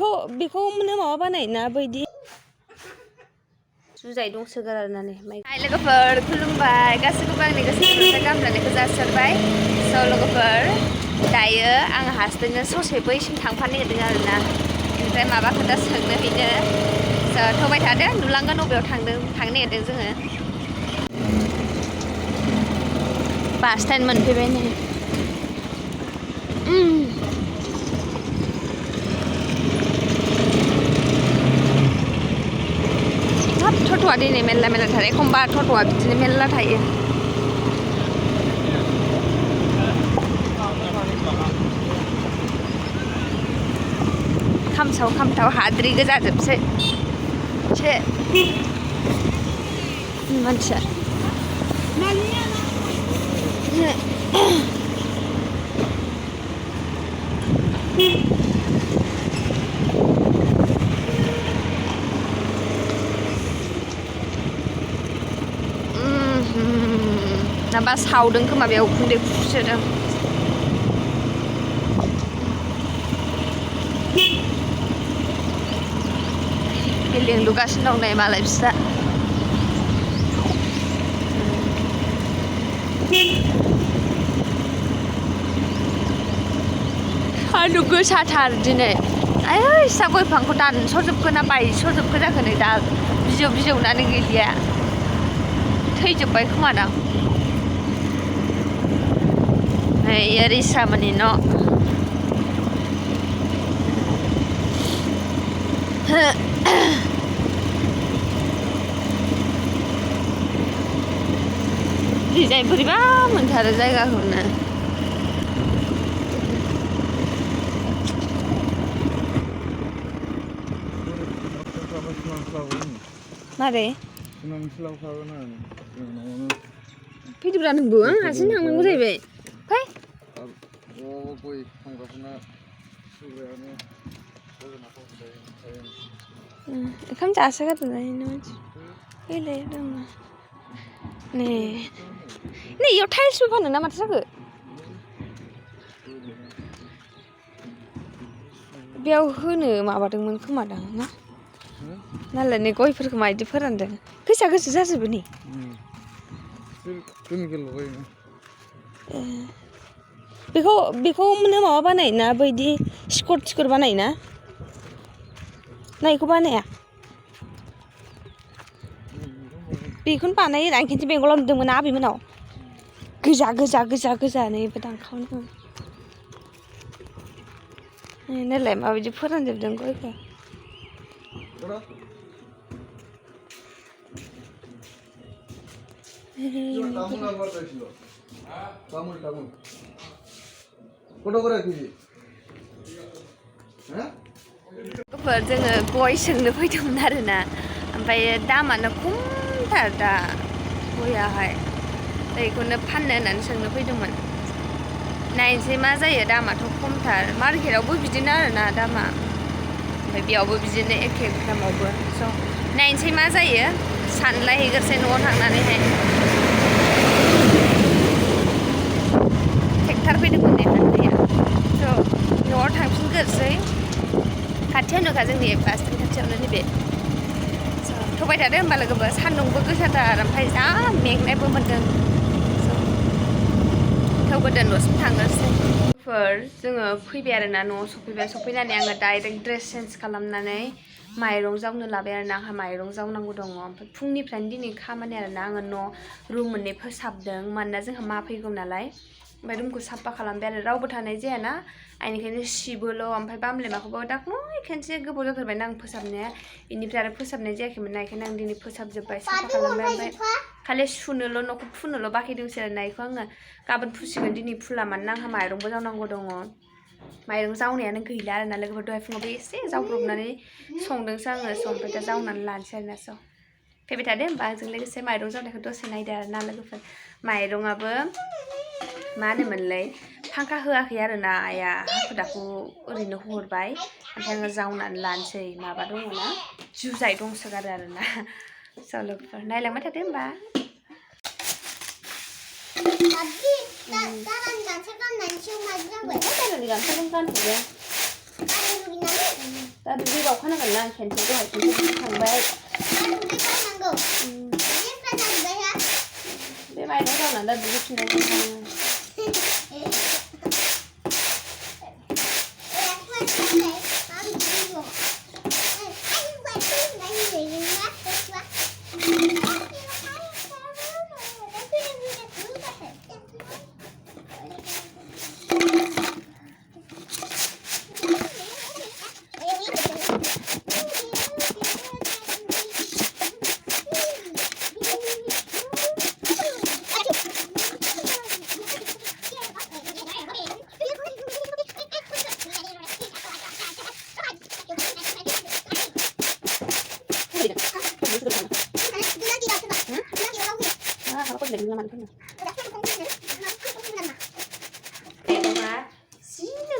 बेखौ मोनो माबा बानायना बैदि जुजाय दंसोगार आरोना नै माइ लोगोफोर खुलुमबाय गासैखौबो आंनि गोसो गोरबोनिफ्राय गाहाम हामलायनायखौ जासिहरबाय स' लोगोफोर दायो आं हासबेन्डजों ससे बैसिम थांफानो नागिरदों आरोना ओमफ्राय माबा खोथा सोंनो हैनो थबाय थादो नुलांगोन बबेयाव थांनो नागिरदों जोङो बास स्टेन्ड मोनफैबाय नै टट'आ दिनै मेरला थायो एखमबा टट'आ बिदिनो मेरला थायो खामसाव हाद्रि गोजाजोबसै से मानसिया नाबा सावदों खोमा बेयाव उखुन्दै खुसोदों लेंलुगासिनो दं नै मालाय बिस्रा सान्दुं गोसाथार दिनै आयै इसा गय बिफांखौ दानस'जोबखो ना बायस'जोबखो जाखो नै दा बिजौनानो गैलिया थैजोब्बाय खोमादां नै रिसामोननि न' डिजाइन बोरैबा मोनथारो जायगाखौनो मारै फैदोब्रा नोंबो आं हारसिं थांनांगौ जाहैबाय फै ओंखाम जासोगारदोंना फैलाय दङ नै इयाव टाइल्सबो फानो ना माथो जाखो बेयाव होनो माबादोंमोन खोमादां ना नालाय नै गयफोरखौ मायदि फोरानदों गोजा जाजोबो नै बेखौ मोनो माबा बानायोना बैदि सिखर बानायोना ना बेखौ बानाया बेखौनो बानायो आं खनसे बेंगलाव नुदोंमोन आबैमोनाव गोजा नै दानखावनो नालाय माबायदि फोरानजोबदों गयखौ जोङो गय सोंनो फैदोंमोन आरोना ओमफ्राय दामानो खमथार दा गयाहाय बेखौनो फाननो होननानै सोंनो फैदोंमोन नायनोसै मा जायो दामाथ' खमथार मार्केटावबो बिदिनो आरोना दामा ओमफ्राय बेयावबो बिदिनो एखे दामावबो स' नायनोसै मा जायो सानलायहैग्रोसै न'आव थांनानैहाय ट्रेक्टर फैदोंमोन नै फानफैया स' न'आव थांफिनग्रोसै खाथियावनोखा जोंनि बास स्टेन्ड खाथियावनो नैबे थबाय थादो होमबा लोगोफोर सान्दुंबो गोसाथार ओमफ्राय जा मेंनायबो मोन्दों थेवबो दोनद'सिम थांनोसै जोङो फैबाय आरोना न'आव सफैनानै आङो डाइरेक्ट ड्रेस चेन्ज खालामनानै माइरं जावनो लाबाय आरोना आंहा माइरं जावनांगौ दङ ओमफ्राय फुंनिफ्रायनो दिनै खामानि आरोना आङो रुम मोननै फोसाबदों मानोना जोंहा मा फैगौ नालाय ओमफ्राय रुमखौ साफा खालामबाय आरो रावबो थानाय जायाना बेनिखायनो सिबोल' ओमफ्राय बामलेमाखौबो दाख्लै खेनसे गोबाव जाथारबायना आं फोसाबनाया बेनिफ्राय आरो फोसाबनाय जायाखैमोन ना बेखायनो आं दिनै फोसाबजोब्बाय साफा खालामबाय ओमफ्राय खालि सुनोल' न'खौ फुनोल' बाखि दंसै आरोना बेखौ आङो गाबोन फुसिगोन दिनै फुला मानोना आंहा माइरंबो जावनांगौ दङ माइरं जावनायानो गैला आरोना लोगोफोर दहाय फुङावबो एसे जावब्रबनानै संदोंसो आङो ओमफ्राय दा जावनानै लानोसै आरोना स' फैबाय थादो होमबा जों लोगोसे माइरं जावनायखौ दसे नायदो आरोना लोगोफोर माइरंआबो मा होनोमोनलाय फांखा होआखै आरोना आइया हाखु दाखु ओरैनो हरबाय ओमफ्राय आङो जावनानै लानोसै माबा दङना जुजाय दंसोगारो आरोना स' लोगोफोर नायलांबाय थादो होमबा गाननानै दा दुगै बावखानांगोन ना खेनसे दहाय खेनसे थांबाय बे माइरं जावनानै दा दुगैफिननांगोन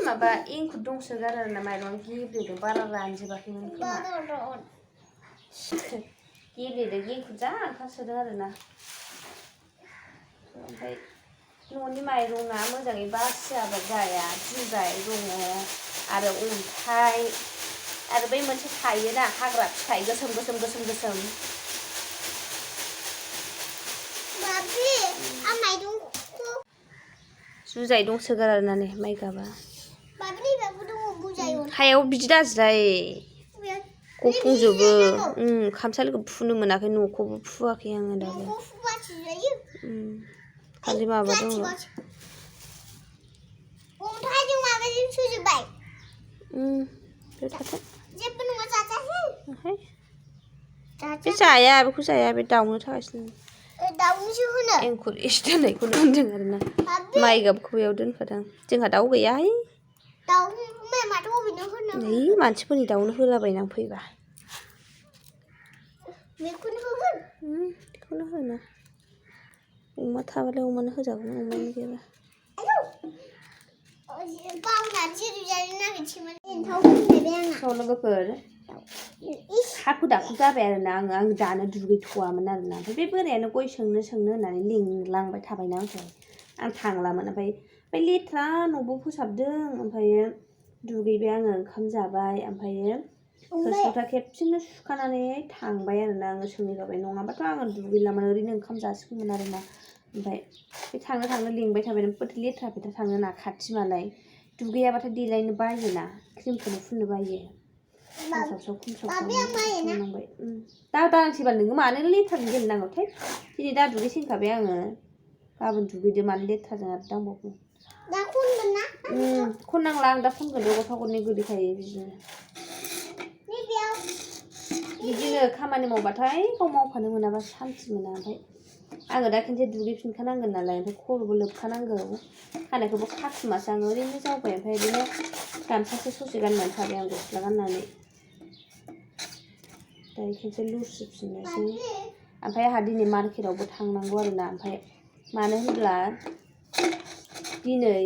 माबा एंखुर दंसोगारो आरोना माइरंआ गेब्लेदों बारा रानजोबाखैमोन खोमा गेब्लेदों एंखुर जा ओंखारसोदों आरोना ओमफ्राय न'नि माइरंआ मोजाङै बासियाबा जाया जुजाय दङ आरो अन्थाइ आरो बै मोनसे थायोना हाग्रा फिथाइ गोसोम गोसोम गोसोम गोसोम जुजाय दंसोगारो आरोना नै माइ गाबा हायाव बिदि दाजिलाय गफंजोबो खामसालिखौ फुनो मोनाखै न'खौबो फुवाखै आङो दाबो खालि माबा दङ बे जाया बेखौ जाया बे दाउनो थाखायसो एंखुर एसे दोननायखौनो होनदों आरोना माइ गाबखौ बेयाव दोनखादां जोंहा दाउ गैयाहाय नै मानसिफोरनि दाउनो होलाबायनां फैबा बेखौनो होनो अमा थाबालाय अमानो होजागौमोन अमानो गैयाबा लोगोफोर हाखु दाखु जाबाय आरोना आं दानो दुगैथ'वामोन आरोना ओमफ्राय बे बोरायानो गय सोंनो होननानै लिंलांबाय थाबायना आं थांलामोन ओमफ्राय लेथ्रा न'बो फोसाबदों ओमफ्रायो दुगैबाय आङो ओंखाम जाबाय ओमफ्रायो थोरसि लथा खेबसेनो सुखानानै थांबाय आरोना आङो सोंहैखाबाय नङाबाथ' आङो दुगैलामोन ओरैनो ओंखाम जासिगौमोन आरोना ओमफ्राय बे थांनो लिंबाय थाबाय बोरैथो लेथ्रा फेथ्रा थांनो ना खाथि मालाय दुगैयाबाथाय देलायनो बायोना क्रिमखौनो फुननो बायो थांनांबाय दांसैबा नोङो मानो लेथ्राजों गेलेनांगौथाय दिनै दा दुगैसैखाबाय आङो गाबोन दुगैदो मानो लेथ्राजों आरो दांबावगौ खननांला आं दा खनगोन गथा गरनै गोलैखायो बिदिनो खामानि मावबाथाय गाव मावफानो मोनाबा सान्थि मोना ओमफ्राय आङो दा खनसे दुगैफिनखानांगोन नालाय ओमफ्राय खर'बो लोबखानांगौ खानायखौबो खाथुमासो आङो ओरैनो जावबाय ओमफ्राय बिदिनो गामसासो ससे गाननानै थाबाय आं गस्ला गाननानै दा खनसे लुस्रोफिननोसै ओमफ्राय आंहा दिनै मार्केटावबो थांनांगौ आरोना ओमफ्राय मानो होनब्ला दिनै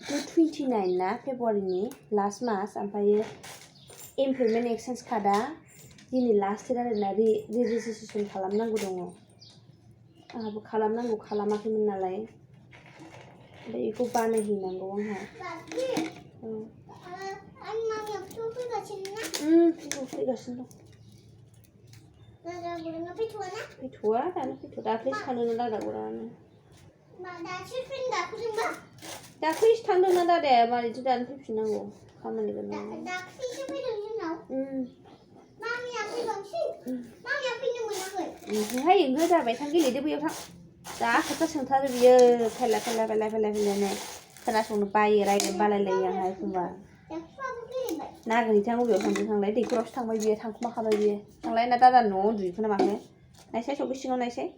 29 ना फेब्रुवारिनि लास्ट मास ओमफ्रायो एमप्लयमेन्ट एक्सचेन्ज कार्डआ दिनै लास्ट डेट आरोना रेजिस्ट्रेसन खालामनांगौ दङ आंहाबो खालामनांगौ खालामाखैमोन नालाय ओमफ्राय बेखौ बानायहैनांगौ आंहा फैगासिनो दं फैथ'वा दानो दाख्लैसो थांदोंना दादागुरानो दाख्लैसो थांदोंना दादाया मारैथो दानो फैफिननांगौ खामानि गोनां ओंहाय ओंहो जाबाय थां गेलेदो बैयाव थां जा खोथा सोंथारो बियो फैला खोनासंनो बायो रायनो बालायलायो आंहा एखमबा नागिरहैथां बबेयाव थांदों थांलाय दैखरावसो थांबाय बियो थांखुमाखाबाय बियो थांलाय ना दादा न'आव उन्दुहैखोना माखो नायसाय सौखै सिङाव नायसाय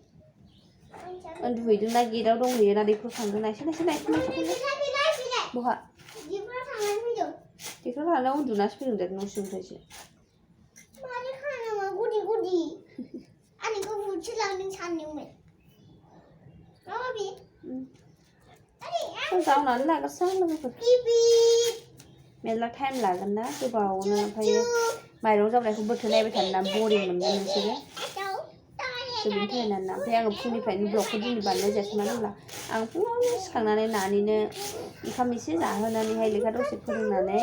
उन्दुहैदों ना गेटआव दंहैयो ना दैखराव थांदों नायसाय बहा दैखराव थांनायाव उन्दुनासो फैदों दे न' सिंनिफ्रायसो जावनानै लाग्रोसै लोगोफोर मेरला टाइम लागोन ना गोबावनो ओमफ्राय माइरं जावनायखौ बोथोर नायबाय थानो ना बरिं मोनगोन नोंसोरो बेनि थाखायनो आरोना ओमफ्राय आङो फुंनिफ्रायनो ब्लगखौ दिनै बानायनाय जायासै मानो होनब्ला आं फुङावनो सिखांनानै नानिनो ओंखाम एसे जाहोनानैहाय लेखा दसे फोरोंनानै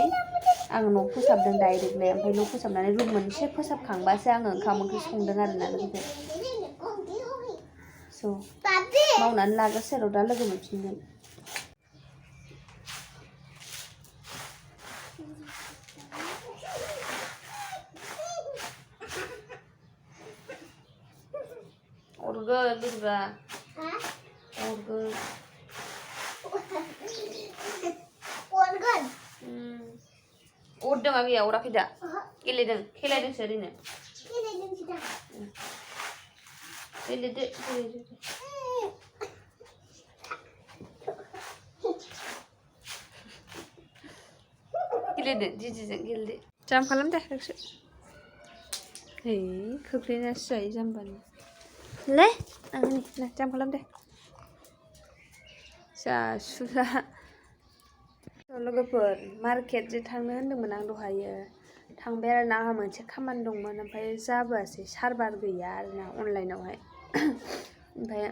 आं न' फोसाबदों डाइरेक्टनो ओमफ्राय न' फोसाबनानै रुम मोनसे फोसाबखांबासो आङो ओंखाम ओंख्रि संदों आरोना लोगोफोर स' मावनानै लाग्रोसै र' दा लोगो मोनफिनगोन अरगोन दुर्गा अरगोन अरदों आगैया अराखै दा गेलेदों खेलायदोंसो ओरैनो गेलेदो गेलेदो जिजिजों गेलेदो जाम खालामदो नोंसो है खोख्लैनासो जायो जाम्बानि ले आंनि ले जाम खालामदो जासुला लोगोफोर मार्केटजों थांनो होन्दोंमोन आं दहायो थांबाय आरोना आंहा मोनसे खामानि दंमोन ओमफ्राय जाबोआसै सार्भार गैया आरोना अनलाइनावहाय ओमफ्राय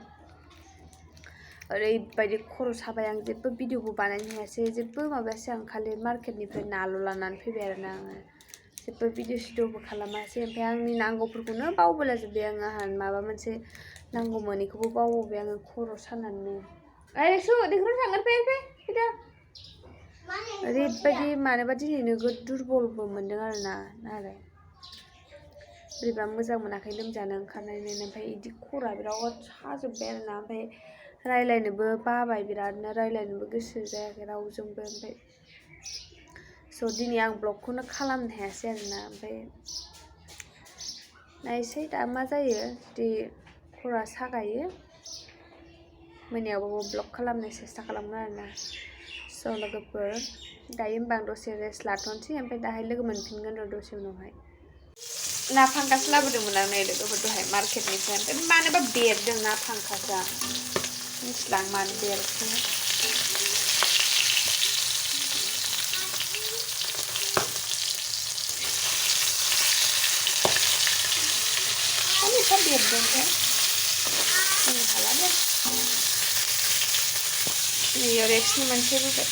ओरैबायदि खर' साबाय आं जेबो भिडिअबो बानायनो हायासै जेबो माबायासै आं खालि मार्केटनिफ्राय नाल' लानानै फैबाय आरोना आङो जेबो भिडिअ सिडिअबो खालामासै ओमफ्राय आंनि नांगौफोरखौनो बावबोलाजोब्बाय आङो आंहा माबा मोनसे नांगौमोन बेखौबो बावबोबाय आङो खर' सानानैनो आइसु देखौनो थांगोन फैदो ओरैबायदि मानोबा दिनै नोगोद दुरबलबो मोन्दों आरोना नालाय बोरैबा मोजां मोनाखै लोमजानो ओंखारनायनो ओमफ्राय बिदि खर'आ बिराद साजोब्बाय आरोना ओमफ्राय रायलायनोबो बाबाय बिरादनो रायलायनोबो गोसो जायाखै रावजोंबो ओमफ्राय स' दिनै आं ब्लगखौनो खालामनो हायासै आरोना ओमफ्राय नायसै दा मा जायो जुदि खर'आ सागायो मोनायावबाबो ब्लग खालामनो सेस्था खालामगोन आरोना स' लोगोफोर दायो होमबा आं दसे रेस्ट लाथ'नोसै ओमफ्राय दाहाय लोगो मोनफिनगोन र' दसे उनावहाय ना फांकास लाबोदोंमोन आं नै लोगोफोर दहाय मार्केटनिफ्राय ओमफ्राय मानोबा बेरदों ना फांकासा मिथिला आं मानो बेरखो मानो एफा बेरदोंथाय बुंनो हाला दे नैयाव रेक्सनि मोनसे रुबाय